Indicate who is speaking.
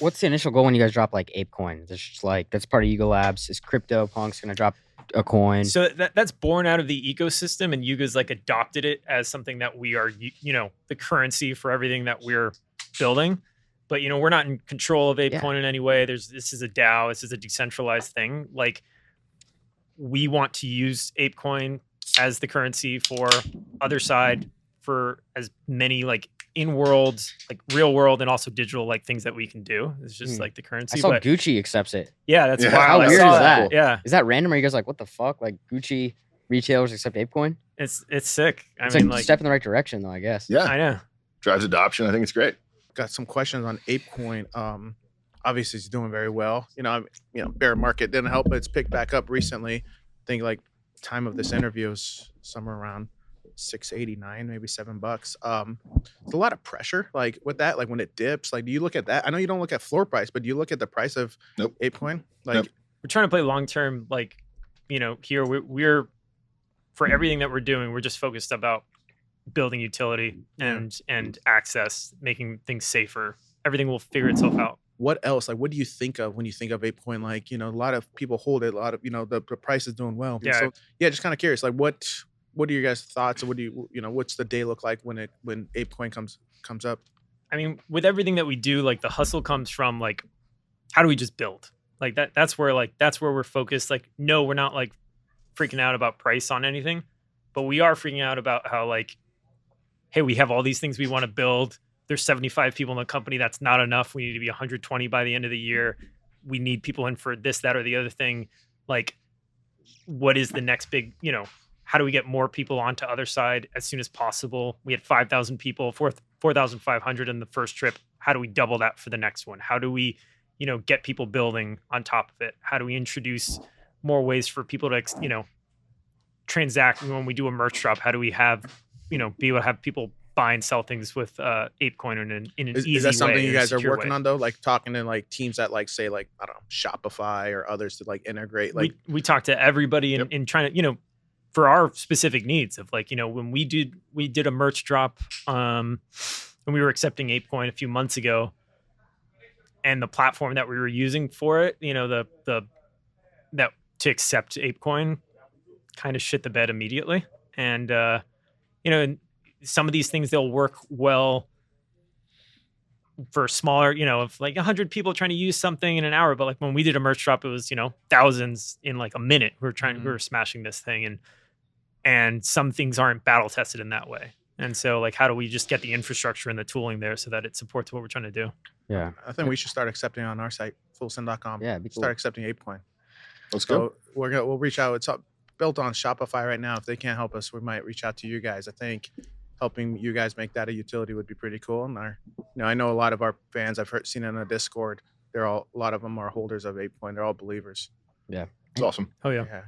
Speaker 1: What's the initial goal when you guys drop like ApeCoin? It's just like that's part of Yuga Labs. Is CryptoPunks gonna drop a coin?
Speaker 2: So that's born out of the ecosystem, and Yuga's like adopted it as something that we are, the currency for everything that we're building. But we're not in control of ApeCoin in any way. This is a DAO. This is a decentralized thing. Like, we want to use ApeCoin as the currency for other side, for as many like in-world, like real world, and also digital like things that we can do. It's just like the currency.
Speaker 1: I saw Gucci accepts it.
Speaker 2: Yeah, that's wild.
Speaker 1: How weird is that?
Speaker 2: Yeah,
Speaker 1: is that random? Or are you guys like, what the fuck? Like Gucci retailers accept ApeCoin?
Speaker 2: It's sick.
Speaker 1: It's like a step in the right direction, though. I guess.
Speaker 3: Yeah,
Speaker 2: I know.
Speaker 3: Drives adoption. I think it's great.
Speaker 4: Got some questions on ApeCoin. Obviously, it's doing very well. Bear market didn't help, but it's picked back up recently. I think like time of this interview is somewhere around $6.89, maybe $7. It's a lot of pressure, like with that. Like when it dips, like do you look at that? I know you don't look at floor price, but do you look at the price of ApeCoin? Like
Speaker 2: we're trying to play long term. Like here we're for everything that we're doing, we're just focused about building utility and access, making things safer. Everything will figure itself out.
Speaker 4: What else? Like, what do you think of when you think of ApeCoin? Like, a lot of people hold it. A lot of, the price is doing well.
Speaker 2: Yeah.
Speaker 4: So, just kind of curious. Like, what are your guys' thoughts? What do what's the day look like when ApeCoin comes up?
Speaker 2: I mean, with everything that we do, like the hustle comes from like, how do we just build? Like that's where we're focused. Like, no, we're not like freaking out about price on anything, but we are freaking out about how like, hey, we have all these things we want to build. There's 75 people in the company. That's not enough. We need to be 120 by the end of the year. We need people in for this, that, or the other thing. Like, what is the next big, how do we get more people onto other side as soon as possible? We had 5,000 people, 4,500 in the first trip. How do we double that for the next one? How do we, get people building on top of it? How do we introduce more ways for people to, transact? When we do a merch drop, how do we have, be able to have people buy and sell things with ApeCoin in an easy way?
Speaker 4: Is that something you guys are working
Speaker 2: way.
Speaker 4: on though? Like talking to like teams that like say like, I don't know, Shopify or others to like integrate. Like
Speaker 2: we talk to everybody in trying to, for our specific needs of like, when we did a merch drop and we were accepting ApeCoin a few months ago, and the platform that we were using for it, that to accept ApeCoin kind of shit the bed immediately. And and some of these things, they'll work well for smaller, if like 100 people trying to use something in an hour. But like when we did a merch drop, it was, thousands in like a minute. We were smashing this thing, and some things aren't battle tested in that way. And so like, how do we just get the infrastructure and the tooling there so that it supports what we're trying to do?
Speaker 1: Yeah.
Speaker 4: I think we should start accepting on our site, fullsend.com.
Speaker 1: Yeah. Cool.
Speaker 4: Start accepting ApeCoin.
Speaker 3: Let's go.
Speaker 4: We'll reach out. It's built on Shopify right now. If they can't help us, we might reach out to you guys. I think helping you guys make that a utility would be pretty cool. And I know a lot of our fans, I've seen in the Discord, a lot of them are holders of ApeCoin. They're all believers.
Speaker 1: Yeah.
Speaker 3: It's awesome.
Speaker 2: Oh yeah.
Speaker 4: Yeah.